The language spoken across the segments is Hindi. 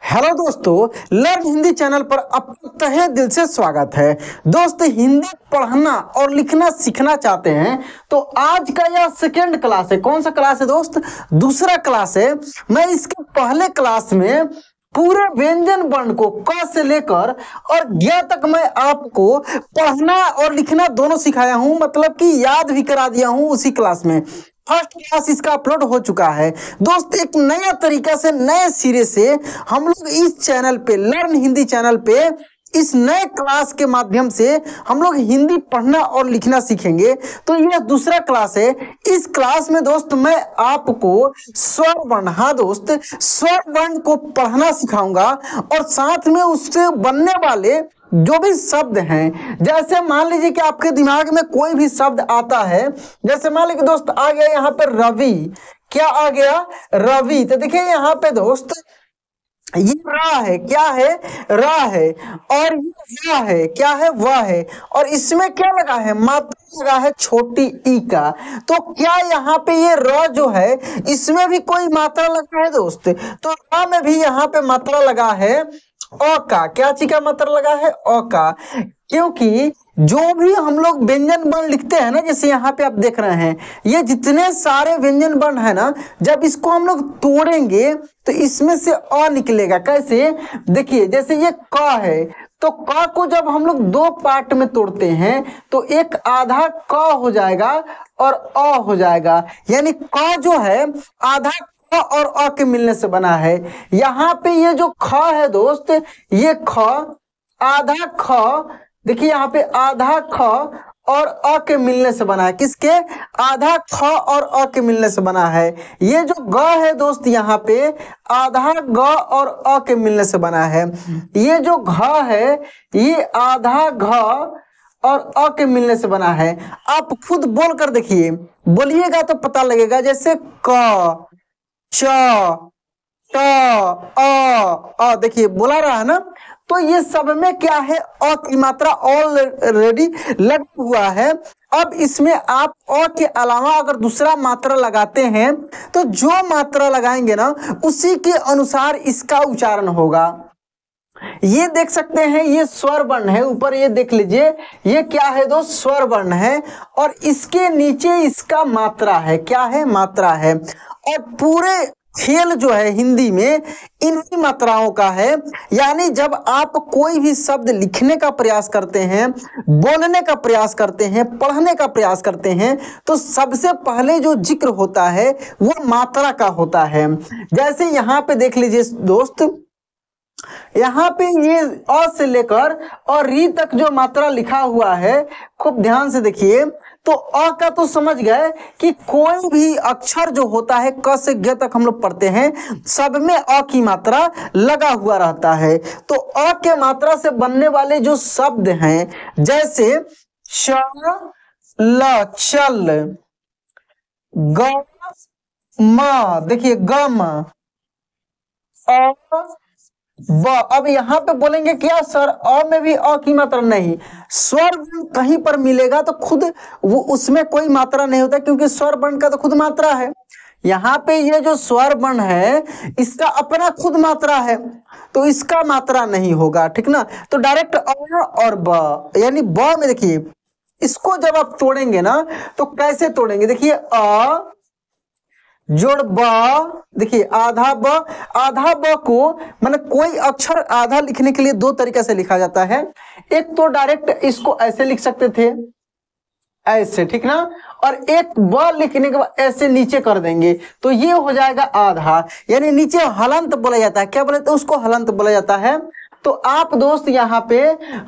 हेलो दोस्तों, लर्न हिंदी चैनल पर आपका तहे दिल से स्वागत है। दोस्त हिंदी पढ़ना और लिखना सीखना चाहते हैं तो आज का यह सेकेंड क्लास है। कौन सा क्लास है दोस्त? दूसरा क्लास है। मैं इसके पहले क्लास में पूरे व्यंजन वर्ण को क से लेकर और ज्ञ तक मैं आपको पढ़ना और लिखना दोनों सिखाया हूं, मतलब कि याद भी करा दिया हूं उसी क्लास में। फर्स्ट क्लास इसका अपलोड हो चुका है। दोस्त एक नया तरीका से नए सिरे से हम लोग इस चैनल पे, लर्न हिंदी चैनल पे, इस नए क्लास के माध्यम से हम लोग हिंदी पढ़ना और लिखना सीखेंगे। तो यह दूसरा क्लास है। इस क्लास में दोस्त मैं आपको स्वर वर्ण, हाँ दोस्त, स्वर वर्ण को पढ़ना सिखाऊंगा और साथ में उससे बनने वाले जो भी शब्द हैं, जैसे मान लीजिए कि आपके दिमाग में कोई भी शब्द आता है, जैसे मान लीजिए दोस्त आ गया यहाँ पे रवि। क्या आ गया? रवि। तो देखिए यहाँ पे दोस्त ये रा है, क्या है? रा है। और ये वाह है, क्या है? वाह है। और इसमें क्या लगा है? मात्रा लगा है छोटी ई का। तो क्या यहाँ पे ये र जो है इसमें भी कोई मात्रा लगा है दोस्त? तो रा में भी यहाँ पे मात्रा लगा है अ का। क्या चीज का मात्रा लगा है? अ का। क्योंकि जो भी हम लोग व्यंजन वर्ण लिखते हैं ना, जैसे यहाँ पे आप देख रहे हैं, ये जितने सारे व्यंजन वर्ण है ना, जब इसको हम लोग तोड़ेंगे तो इसमें से अ निकलेगा। कैसे? देखिए, जैसे ये क है, तो क को जब हम लोग दो पार्ट में तोड़ते हैं तो एक आधा क हो जाएगा और अ हो जाएगा। यानी क जो है आधा ख और अ के मिलने से बना है। यहाँ पे ये जो ख है दोस्त, ये ख आधा ख, देखिए यहाँ पे आधा ख और अ के मिलने से बना है। किसके? आधा ख और अ के मिलने से बना है। ये जो ग है दोस्त यहाँ पे आधा ग और अ के मिलने से बना है। ये जो घ है ये आधा घ और अ के मिलने से बना है। आप खुद बोल कर देखिए, बोलिएगा तो पता लगेगा। जैसे क, च, ट, अ, देखिए बोला रहा है ना। तो ये सब में क्या है? अ की मात्रा ऑलरेडी लगा हुआ है। अब इसमें आप अ के अलावा अगर दूसरा मात्रा लगाते हैं तो जो मात्रा लगाएंगे ना उसी के अनुसार इसका उच्चारण होगा। ये देख सकते हैं, ये स्वर वर्ण है। ऊपर ये देख लीजिए, ये क्या है दोस्त? स्वर वर्ण है। और इसके नीचे इसका मात्रा है। क्या है? मात्रा है। और पूरे खेल जो है हिंदी में इन्हीं मात्राओं का है। यानी जब आप कोई भी शब्द लिखने का प्रयास करते हैं, बोलने का प्रयास करते हैं, पढ़ने का प्रयास करते हैं, तो सबसे पहले जो जिक्र होता है वो मात्रा का होता है। जैसे यहाँ पे देख लीजिए दोस्त, यहाँ पे ये अ से लेकर और री तक जो मात्रा लिखा हुआ है, खूब ध्यान से देखिए। तो अ का तो समझ गए कि कोई भी अक्षर जो होता है क से ग तक हम लोग पढ़ते हैं, सब में अ की मात्रा लगा हुआ रहता है। तो अ के मात्रा से बनने वाले जो शब्द हैं, जैसे श, ल, चल, ग, म, देखिए गम, अ, व। अब यहाँ पे बोलेंगे क्या सर? अ में भी अ की मात्रा नहीं। स्वर वर्ण कहीं पर मिलेगा तो खुद वो उसमें कोई मात्रा नहीं होता, क्योंकि स्वर वर्ण का तो खुद मात्रा है। यहाँ पे ये जो स्वर वर्ण है इसका अपना खुद मात्रा है, तो इसका मात्रा नहीं होगा। ठीक ना? तो डायरेक्ट अ और ब, यानी ब में देखिए, इसको जब आप तोड़ेंगे ना तो कैसे तोड़ेंगे? देखिए अ जोड़ ब, देखिए आधा ब। आधा ब को मैंने कोई अक्षर आधा लिखने के लिए दो तरीके से लिखा जाता है। एक तो डायरेक्ट इसको ऐसे लिख सकते थे, ऐसे, ठीक ना? और एक ब लिखने के बाद ऐसे नीचे कर देंगे तो ये हो जाएगा आधा। यानी नीचे हलंत बोला जाता है। क्या बोला जाता है? उसको हलंत बोला जाता है। तो आप दोस्त यहाँ पे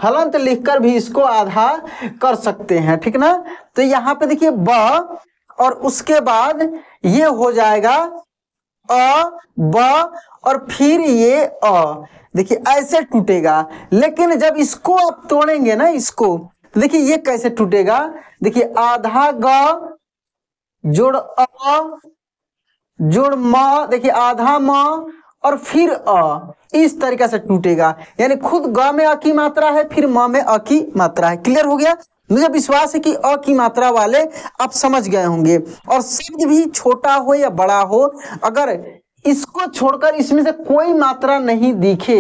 हलंत लिखकर भी इसको आधा कर सकते हैं। ठीक ना? तो यहाँ पे देखिए ब और उसके बाद ये हो जाएगा अ, ब और फिर ये अ। देखिए ऐसे टूटेगा। लेकिन जब इसको आप तोड़ेंगे ना, इसको, तो देखिए ये कैसे टूटेगा। देखिए आधा ग जोड़ अ जोड़ म, देखिए आधा म और फिर अ, इस तरीके से टूटेगा। यानी खुद ग में अ की मात्रा है, फिर म में अ की मात्रा है। क्लियर हो गया? मुझे विश्वास है कि अ की मात्रा वाले आप समझ गए होंगे। और शब्द भी छोटा हो या बड़ा हो, अगर इसको छोड़कर इसमें से कोई मात्रा नहीं दिखे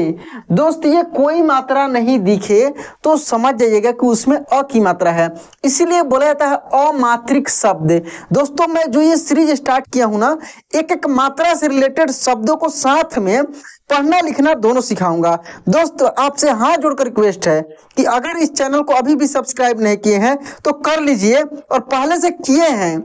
दोस्त, ये कोई मात्रा नहीं दिखे तो समझ जाइएगा कि उसमें अ की मात्रा है, इसीलिए बोला जाता है अमात्रिक शब्द। दोस्तों मैं जो ये सीरीज स्टार्ट किया हूं ना, एक एक मात्रा से रिलेटेड शब्दों को साथ में पढ़ना लिखना दोनों सिखाऊंगा। दोस्त आपसे हाथ जोड़कर रिक्वेस्ट है कि अगर इस चैनल को अभी भी सब्सक्राइब नहीं किए हैं तो कर लीजिए, और पहले से किए हैं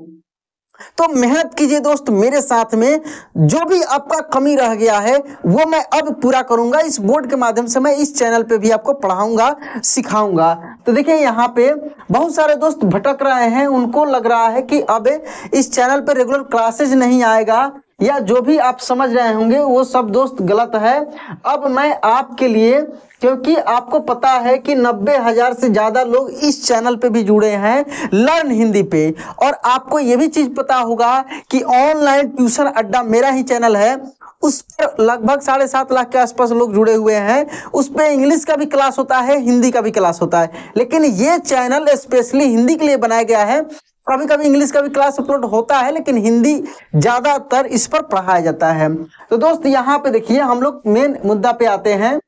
तो मेहनत कीजिए दोस्त मेरे साथ में। जो भी आपका कमी रह गया है वो मैं अब पूरा करूंगा, इस बोर्ड के माध्यम से मैं इस चैनल पे भी आपको पढ़ाऊंगा सिखाऊंगा। तो देखिए यहाँ पे बहुत सारे दोस्त भटक रहे हैं, उनको लग रहा है कि अब इस चैनल पे रेगुलर क्लासेज नहीं आएगा, या जो भी आप समझ रहे होंगे वो सब दोस्त गलत है। अब मैं आपके लिए, क्योंकि आपको पता है कि 90,000 से ज़्यादा लोग इस चैनल पे भी जुड़े हैं लर्न हिंदी पे, और आपको ये भी चीज़ पता होगा कि ऑनलाइन ट्यूशन अड्डा मेरा ही चैनल है, उस पर लगभग 7.5 लाख के आसपास लोग जुड़े हुए हैं। उस पर इंग्लिश का भी क्लास होता है, हिंदी का भी क्लास होता है, लेकिन ये चैनल स्पेशली हिंदी के लिए बनाया गया है। कभी कभी इंग्लिश का भी क्लास अपलोड होता है, लेकिन हिंदी ज़्यादातर इस पर पढ़ाया जाता है। तो दोस्त यहाँ पे देखिए हम लोग मेन मुद्दा पे आते हैं।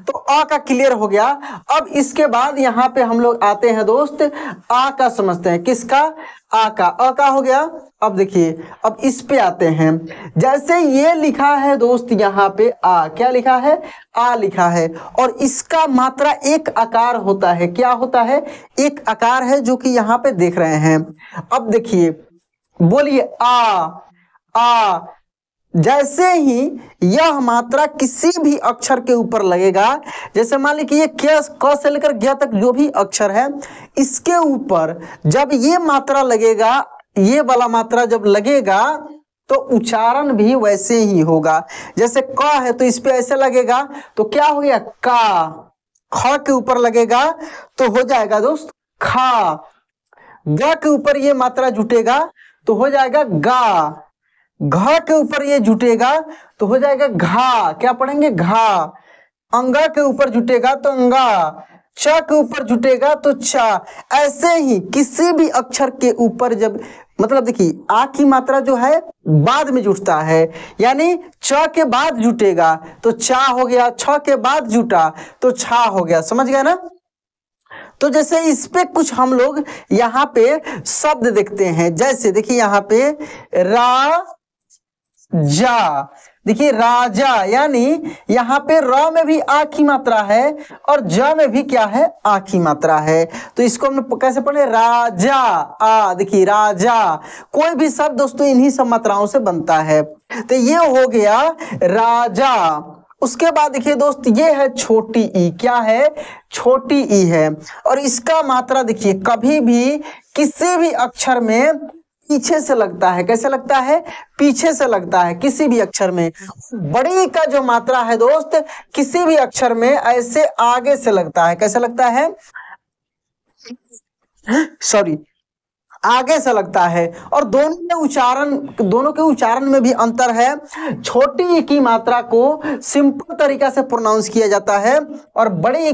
तो आ का क्लियर हो गया। अब इसके बाद यहाँ पे हम लोग आते हैं दोस्त आ का समझते हैं। किसका? आ का। अ का हो गया। अब देखिए अब इस पे आते हैं। जैसे ये लिखा है दोस्त यहाँ पे आ, क्या लिखा है? आ लिखा है, और इसका मात्रा एक आकार होता है। क्या होता है? एक आकार है, जो कि यहाँ पे देख रहे हैं। अब देखिए बोलिए आ। जैसे ही यह मात्रा किसी भी अक्षर के ऊपर लगेगा, जैसे मान लीजिए ये क से लेकर ग तक जो भी अक्षर है, इसके ऊपर जब ये मात्रा लगेगा, ये वाला मात्रा जब लगेगा तो उच्चारण भी वैसे ही होगा। जैसे क है तो इस पे ऐसे लगेगा तो क्या हो गया? का। ख के ऊपर लगेगा तो हो जाएगा दोस्त खा। ग के ऊपर ये मात्रा जुटेगा तो हो जाएगा गा। घ के ऊपर ये जुटेगा तो हो जाएगा घा। क्या पढ़ेंगे? घा। अंगा के ऊपर जुटेगा तो अंगा। च के ऊपर जुटेगा तो चा। ऐसे ही किसी भी अक्षर के ऊपर जब, मतलब देखिए आ की मात्रा जो है बाद में जुटता है, यानी च के बाद जुटेगा तो चा हो गया, छ के बाद जुटा तो छा हो गया। समझ गए ना? तो जैसे इस पे कुछ हम लोग यहाँ पे शब्द देखते हैं। जैसे देखिए यहाँ पे जा, देखिए राजा, यानी यहाँ पे र में भी आ की मात्रा है और ज में भी क्या है? आ की मात्रा है। तो इसको हम कैसे पढ़े? राजा आ। देखिए राजा, कोई भी शब्द दोस्तों इन्हीं सब मात्राओं से बनता है। तो ये हो गया राजा। उसके बाद देखिए दोस्त ये है छोटी ई। क्या है? छोटी ई है, और इसका मात्रा देखिए कभी भी किसी भी अक्षर में पीछे से लगता है। कैसे लगता है? पीछे से लगता है किसी भी अक्षर में। बड़ी का जो मात्रा है दोस्त किसी भी अक्षर में ऐसे आगे से लगता है। कैसे लगता है? सॉरी, आगे से लगता है। और दोनों के उच्चारण में भी अंतर है। छोटी ई की मात्रा को सिंपल तरीका से प्रोनाउंस किया जाता है, और बड़ी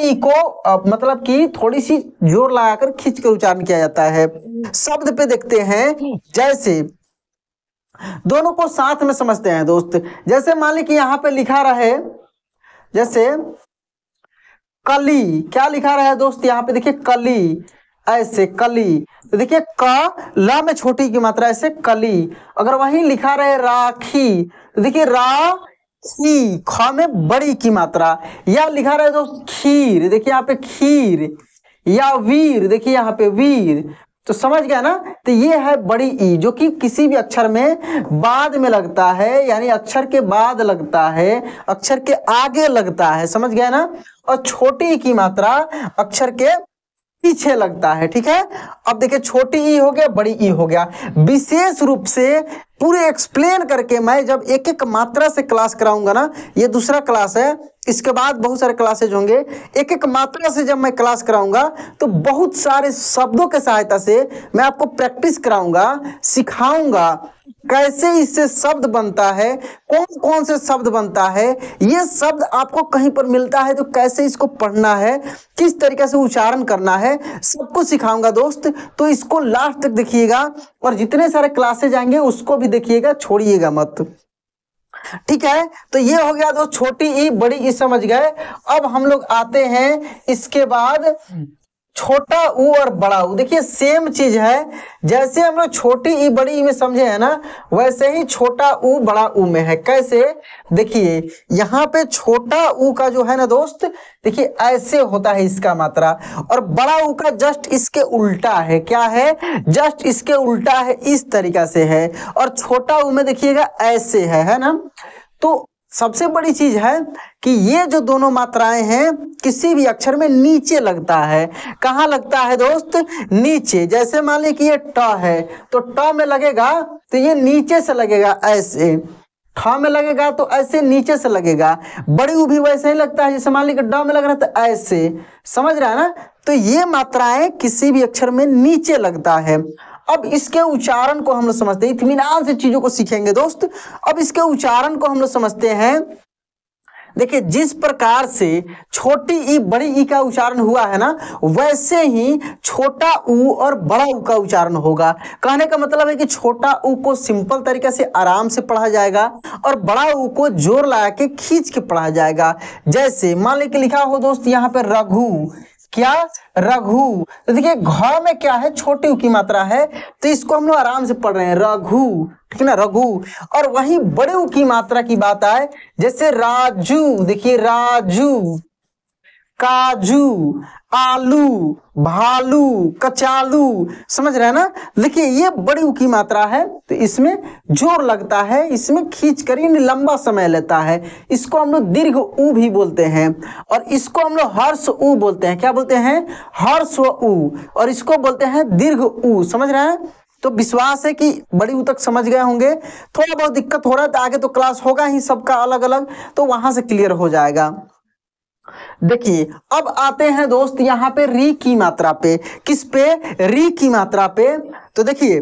ई को मतलब कि थोड़ी सी जोर लगाकर खींचकर उच्चारण किया जाता है। शब्द पे देखते हैं, जैसे दोनों को साथ में समझते हैं दोस्त। जैसे मान लीजिए यहाँ पे लिखा रहे, जैसे कली। क्या लिखा रहा है दोस्त? यहाँ पे देखिए कली, ऐसे कली। तो देखिए क ला में छोटी की मात्रा ऐसे कली। अगर वहीं लिखा रहे राखी तो देखिए राखी, ख में बड़ी की मात्रा। या लिखा रहे दोस्त खीर, देखिए यहाँ पे खीर। या वीर, देखिए यहाँ पे वीर। तो समझ गया ना? तो ये है बड़ी ई, जो कि किसी भी अक्षर में बाद में लगता है, यानी अक्षर के बाद लगता है, अक्षर के आगे लगता है। समझ गया ना? और छोटी ई की मात्रा अक्षर के पीछे लगता है। ठीक है? अब देखिए छोटी ई हो गया, बड़ी ई हो गया। विशेष रूप से पूरे एक्सप्लेन करके मैं जब एक एक मात्रा से क्लास कराऊंगा ना, ये दूसरा क्लास है, इसके बाद बहुत सारे क्लासेज होंगे, एक एक मात्रा से जब मैं क्लास कराऊंगा तो बहुत सारे शब्दों के सहायता से मैं आपको प्रैक्टिस कराऊंगा, सिखाऊंगा कैसे इससे शब्द बनता है, कौन कौन से शब्द बनता है, ये शब्द आपको कहीं पर मिलता है तो कैसे इसको पढ़ना है, किस तरीके से उच्चारण करना है, सब कुछ सिखाऊंगा दोस्त। तो इसको लास्ट तक देखिएगा और जितने सारे क्लासेज आएंगे उसको भी देखिएगा, छोड़िएगा मत, ठीक है। तो ये हो गया दोस्त छोटी ई बड़ी ई समझ गए। अब हम लोग आते हैं इसके बाद छोटा ऊ और बड़ा ऊ। देखिए सेम चीज है, जैसे हम लोग छोटी ई बड़ी ई में समझे हैं ना, वैसे ही छोटा ऊ बड़ा ऊ में है। कैसे, देखिए यहाँ पे छोटा ऊ का जो है ना दोस्त, देखिए ऐसे होता है इसका मात्रा, और बड़ा ऊ का जस्ट इसके उल्टा है। क्या है, जस्ट इसके उल्टा है, इस तरीका से है। और छोटा ऊ में देखिएगा ऐसे है ना। तो सबसे बड़ी चीज है कि ये जो दोनों मात्राएं हैं किसी भी अक्षर में नीचे लगता है। कहाँ लगता है दोस्त, नीचे। जैसे मान लीजिए कि ये ट है तो ट में लगेगा तो ये नीचे से लगेगा ऐसे, ठ में लगेगा तो ऐसे नीचे से लगेगा। बड़ी ऊ भी वैसे ही लगता है, जैसे मान लीजिए ड में लग रहा है तो ऐसे, समझ रहा है ना। तो ये मात्राएं किसी भी अक्षर में नीचे लगता है। अब इसके उच्चारण को हम लोग समझते हैं, इत्मीनान से चीजों को सीखेंगे दोस्त। अब इसके उच्चारण को हम लोग समझते हैं। देखिए जिस प्रकार से छोटी ई बड़ी ई का उच्चारण हुआ है ना, वैसे ही छोटा ऊ और बड़ा ऊ का उच्चारण होगा। कहने का मतलब है कि छोटा ऊ को सिंपल तरीके से आराम से पढ़ा जाएगा और बड़ा ऊ को जोर लगा के खींच के पढ़ा जाएगा। जैसे मान लीजिए लिखा हो दोस्त यहाँ पे रघु, क्या, रघु। तो देखिए घ में क्या है, छोटी ऊ की मात्रा है, तो इसको हम लोग आराम से पढ़ रहे हैं रघु, ठीक है ना, रघु। और वहीं बड़े ऊ की मात्रा की बात आए, जैसे राजू, देखिए राजू, काजू, आलू, भालू, कचालू, समझ रहे हैं ना। देखिए ये बड़ी ऊ की मात्रा है तो इसमें जोर लगता है, इसमें खींच कर लंबा समय लेता है। इसको हम लोग दीर्घ ऊ भी बोलते हैं, और इसको हम लोग हर्ष ऊ बोलते हैं। क्या बोलते हैं, हर्ष ऊ। और इसको बोलते हैं दीर्घ ऊ, समझ रहे हैं। तो विश्वास है कि बड़ी ऊ तक समझ गए होंगे। थोड़ा बहुत दिक्कत हो रहा है तो आगे तो क्लास होगा ही सबका अलग अलग, तो वहां से क्लियर हो जाएगा। देखिए अब आते हैं दोस्त यहाँ पे री की मात्रा पे। किस पे, री की मात्रा पे। तो देखिए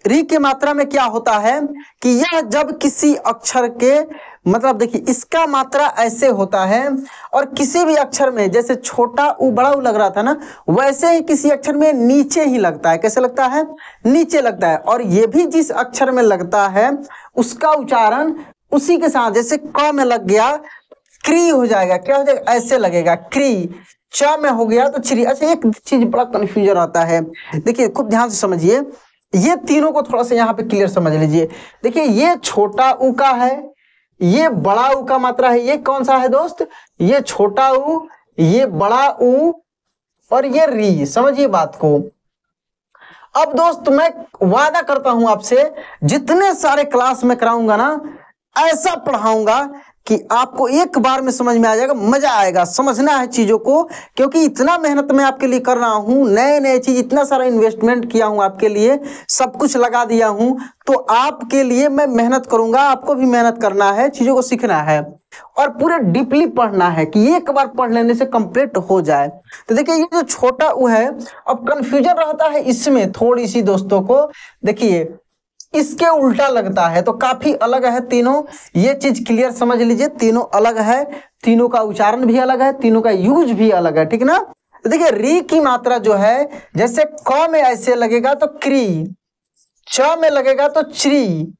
री की मात्रा में क्या होता है कि यह जब किसी अक्षर के, मतलब देखिए इसका मात्रा ऐसे होता है, और किसी भी अक्षर में जैसे छोटा ऊ बड़ा ऊ लग रहा था ना, वैसे ही किसी अक्षर में नीचे ही लगता है। कैसे लगता है, नीचे लगता है। और ये भी जिस अक्षर में लगता है उसका उच्चारण उसी के साथ, जैसे क में लग गया क्री हो जाएगा। क्या हो जाएगा, ऐसे लगेगा क्री। च में हो गया तो चिरी। अच्छा एक चीज बड़ा कंफ्यूजन आता है, देखिए खूब ध्यान से समझिए, ये तीनों को थोड़ा सा यहाँ पे क्लियर समझ लीजिए। देखिए ये छोटा ऊ का है, ये बड़ा ऊ का मात्रा है। ये कौन सा है दोस्त, ये छोटा ऊ, ये बड़ा ऊ, और ये री। समझिए बात को। अब दोस्त मैं वादा करता हूं आपसे, जितने सारे क्लास में कराऊंगा ना, ऐसा पढ़ाऊंगा कि आपको एक बार में समझ में आ जाएगा, मजा आएगा। समझना है चीजों को, क्योंकि इतना मेहनत मैं आपके लिए कर रहा हूँ, नए नए चीज, इतना सारा इन्वेस्टमेंट किया हूँ आपके लिए, सब कुछ लगा दिया हूँ। तो आपके लिए मैं मेहनत करूंगा, आपको भी मेहनत करना है, चीजों को सीखना है और पूरे डीपली पढ़ना है कि एक बार पढ़ लेने से कंप्लीट हो जाए। तो देखिए ये जो छोटा ऊ है, अब कंफ्यूजन रहता है इसमें थोड़ी सी दोस्तों को। देखिए इसके उल्टा लगता है तो काफी अलग है तीनों, ये चीज क्लियर समझ लीजिए। तीनों अलग है, तीनों का उच्चारण भी अलग है, तीनों का यूज भी अलग है, ठीक ना। तो देखिए री की मात्रा जो है, जैसे क में ऐसे लगेगा तो क्री, च में लगेगा तो च्री,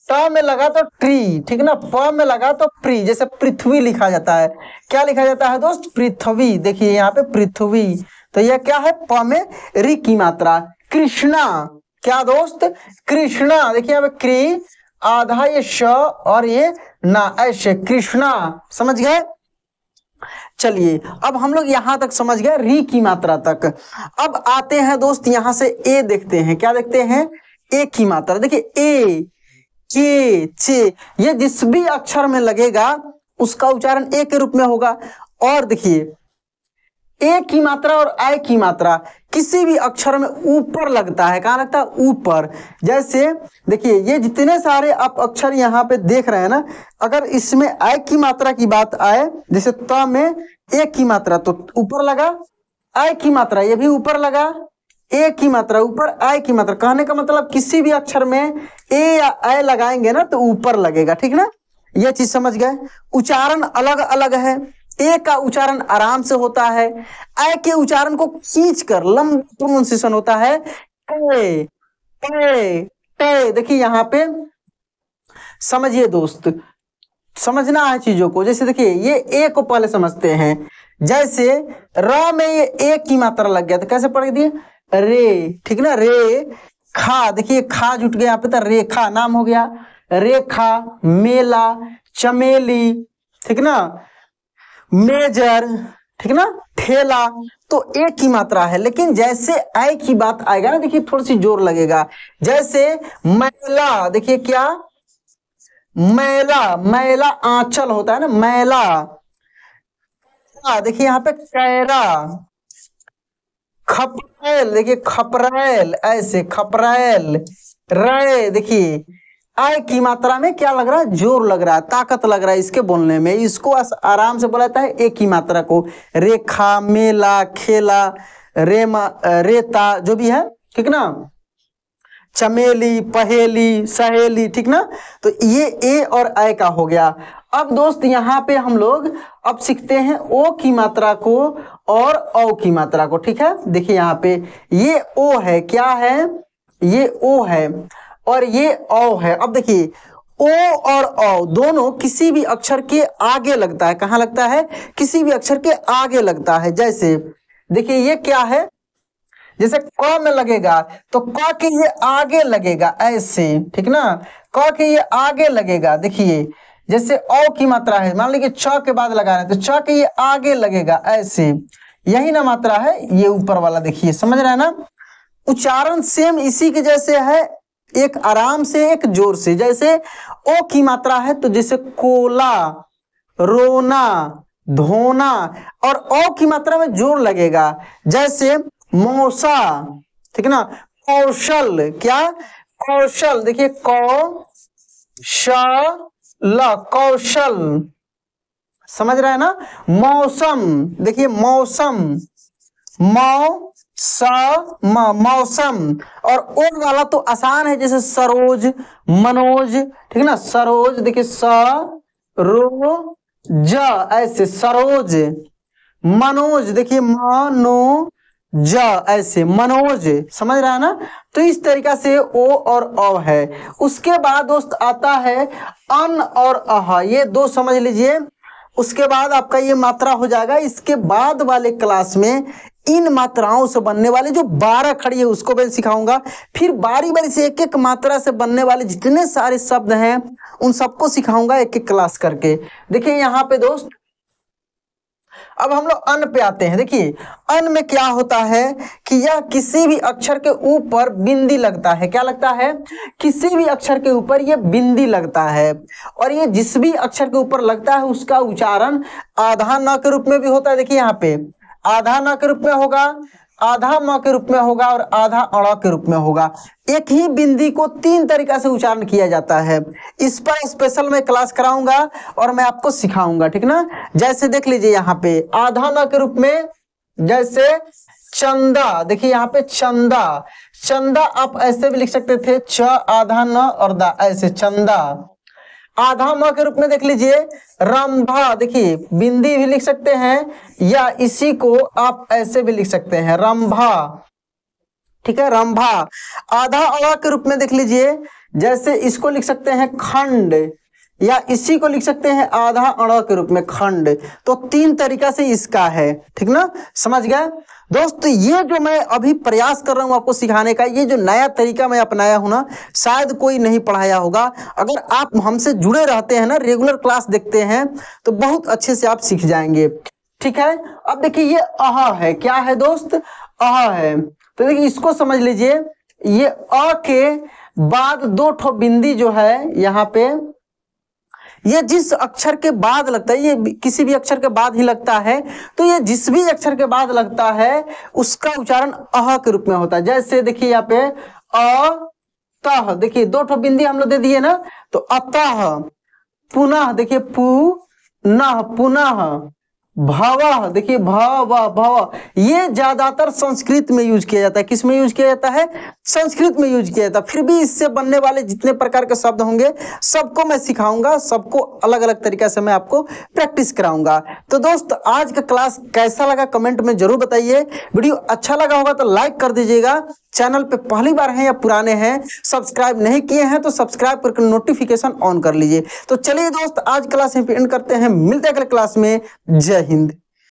ट में लगा तो ट्री, ठीक ना, प में लगा तो प्री। जैसे पृथ्वी लिखा जाता है, क्या लिखा जाता है दोस्त, पृथ्वी। देखिए यहाँ पे पृथ्वी, तो यह क्या है, प में री की मात्रा। कृष्णा, क्या दोस्त, कृष्णा। देखिए यहाँ पे क्री, आधा ये श और ये ना, ऐसे कृष्णा। समझ गए। चलिए अब हम लोग यहां तक समझ गए री की मात्रा तक। अब आते हैं दोस्त यहां से ए देखते हैं। क्या देखते हैं, ए की मात्रा। देखिए ए, के, चे, ये जिस भी अक्षर में लगेगा उसका उच्चारण ए के रूप में होगा। और देखिए ए की मात्रा और आई की मात्रा किसी भी अक्षर में ऊपर लगता है। कहाँ लगता है? ऊपर। जैसे देखिए ये जितने सारे आप अक्षर यहाँ पे देख रहे हैं ना, अगर इसमें आई की मात्रा की बात आए, जैसे त में ए की मात्रा तो ऊपर लगा, आई की मात्रा ये भी ऊपर लगा, ए की मात्रा ऊपर, आई की मात्रा। कहने का मतलब किसी भी अक्षर में ए या आई लगाएंगे ना तो ऊपर लगेगा। ठीक ना, ये चीज समझ गए। उच्चारण अलग अलग है। ए का उच्चारण आराम से होता है, आई के उच्चारण को खींचकर लंबा प्रोनाउंसिएशन होता है। टे, टे, टे। देखिए यहाँ पे समझिए दोस्त, समझना है चीजों को। जैसे देखिए ये ए को पहले समझते हैं। जैसे र में ये ए की मात्रा लग गया तो कैसे पढ़ दिए? रे। ठीक ना, रे खा। देखिए खा जुट गया यहाँ पे तो रेखा नाम हो गया। रेखा, मेला, चमेली, ठीक ना, मेजर, ठीक ना, ठेला। तो ए की मात्रा है, लेकिन जैसे आई की बात आएगा ना, देखिए थोड़ी सी जोर लगेगा। जैसे मैला, देखिए क्या? मैला, मैला आंचल होता है ना, मैला। देखिए यहाँ पे कैरा। खपरेल, देखिए खपरेल, ऐसे खपरेल। रे, देखिए आई की मात्रा में क्या लग रहा है? जोर लग रहा है, ताकत लग रहा है इसके बोलने में। इसको आराम से बोला जाता है ए की मात्रा को। रेखा, मेला, खेला, रेमा, रेता, जो भी है, ठीक ना, चमेली, पहेली, सहेली, ठीक ना। तो ये ए और आई का हो गया। अब दोस्त यहाँ पे हम लोग अब सीखते हैं ओ की मात्रा को और औ की मात्रा को। ठीक है, देखिए यहाँ पे ये ओ है, क्या है? ये ओ है और ये औ है। अब देखिए ओ और औ दोनों किसी भी अक्षर के आगे लगता है। कहाँ लगता है? किसी भी अक्षर के आगे लगता है। जैसे देखिए ये क्या है? जैसे क में लगेगा तो क के ये आगे लगेगा ऐसे, ठीक ना, क के ये आगे लगेगा। देखिए जैसे औ की मात्रा है, मान लीजिए च के बाद लगा रहे हैं तो च के ये आगे लगेगा ऐसे। यही ना मात्रा है ये ऊपर वाला। देखिए समझ रहे हैं ना, उच्चारण सेम इसी के जैसे है, एक आराम से एक जोर से। जैसे ओ की मात्रा है तो जैसे कोला, रोना, धोना, और ओ की मात्रा में जोर लगेगा। जैसे मौसा, ठीक ना, कौशल, क्या? कौशल। देखिए कौशल, समझ रहे हैं ना। मौसम, देखिए मौसम, मौसम। और ओ वाला तो आसान है, जैसे सरोज, मनोज, ठीक ना, सरोज। देखिए ज, ऐसे सरोज। मनोज, देखिए मनो ज, ऐसे मनोज। समझ रहा है ना। तो इस तरीका से ओ और औ है। उसके बाद दोस्त आता है अन और अह, ये दो समझ लीजिए। उसके बाद आपका ये मात्रा हो जाएगा। इसके बाद वाले क्लास में इन मात्राओं से बनने वाले जो 12 खड़ी है उसको मैं सिखाऊंगा। फिर बारी बारी से एक एक मात्रा से बनने वाले जितने सारे शब्द हैं उन सबको सिखाऊंगा एक एक क्लास करके। देखिए यहाँ पे दोस्त अब हम लोग अन पे आते हैं। देखिए अन में क्या होता है कि यह किसी भी अक्षर के ऊपर बिंदी लगता है। क्या लगता है? किसी भी अक्षर के ऊपर ये बिंदी लगता है। और ये जिस भी अक्षर के ऊपर लगता है उसका उच्चारण आधा न के रूप में भी होता है। देखिए यहाँ पे आधा न के रूप में होगा, आधा म के रूप में होगा और आधा अड़ के रूप में होगा। एक ही बिंदी को 3 तरीका से उच्चारण किया जाता है। इस पर स्पेशल मैं क्लास कराऊंगा और मैं आपको सिखाऊंगा, ठीक ना। जैसे देख लीजिए यहाँ पे आधा न के रूप में, जैसे चंदा। देखिए यहाँ पे चंदा, चंदा आप ऐसे भी लिख सकते थे, च आधा न और दा, ऐसे चंदा। आधा म के रूप में देख लीजिए रंभा। देखिए बिंदी भी लिख सकते हैं या इसी को आप ऐसे भी लिख सकते हैं, रंभा, ठीक है, रंभा। आधा अड़ा के रूप में देख लीजिए, जैसे इसको लिख सकते हैं खंड, या इसी को लिख सकते हैं आधा अड़ा के रूप में खंड। तो 3 तरीका से इसका है, ठीक ना, समझ गए दोस्त। ये जो मैं अभी प्रयास कर रहा हूं आपको सिखाने का, ये जो नया तरीका मैं अपनाया हूं ना, शायद कोई नहीं पढ़ाया होगा। अगर आप हमसे जुड़े रहते हैं ना, रेगुलर क्लास देखते हैं, तो बहुत अच्छे से आप सीख जाएंगे, ठीक है। अब देखिए ये अह है, क्या है दोस्त? अह है। तो देखिए इसको समझ लीजिए, ये अ के बाद 2 ठो बिंदी जो है यहाँ पे, ये जिस अक्षर के बाद लगता है, ये किसी भी अक्षर के बाद ही लगता है, तो ये जिस भी अक्षर के बाद लगता है उसका उच्चारण अह के रूप में होता है। जैसे देखिए यहाँ पे अतः, देखिए दो ठो बिंदी हम लोग दे दिए ना, तो अतः, पुनः देखिए पुनः, पुनः, भव, देखिए भव भव, ये ज्यादातर संस्कृत में यूज किया जाता है। किस में यूज किया जाता है? संस्कृत में यूज किया जाता है। फिर भी इससे बनने वाले जितने प्रकार के शब्द होंगे सबको मैं सिखाऊंगा, सबको अलग अलग तरीके से मैं आपको प्रैक्टिस कराऊंगा। तो दोस्त आज का क्लास कैसा लगा कमेंट में जरूर बताइए। वीडियो अच्छा लगा होगा तो लाइक कर दीजिएगा। चैनल पे पहली बार हैं या पुराने हैं, सब्सक्राइब नहीं किए हैं तो सब्सक्राइब करके नोटिफिकेशन ऑन कर लीजिए। तो चलिए दोस्त आज क्लास यहीं पे एंड करते हैं, मिलते हैं अगले क्लास में। जय हिंद।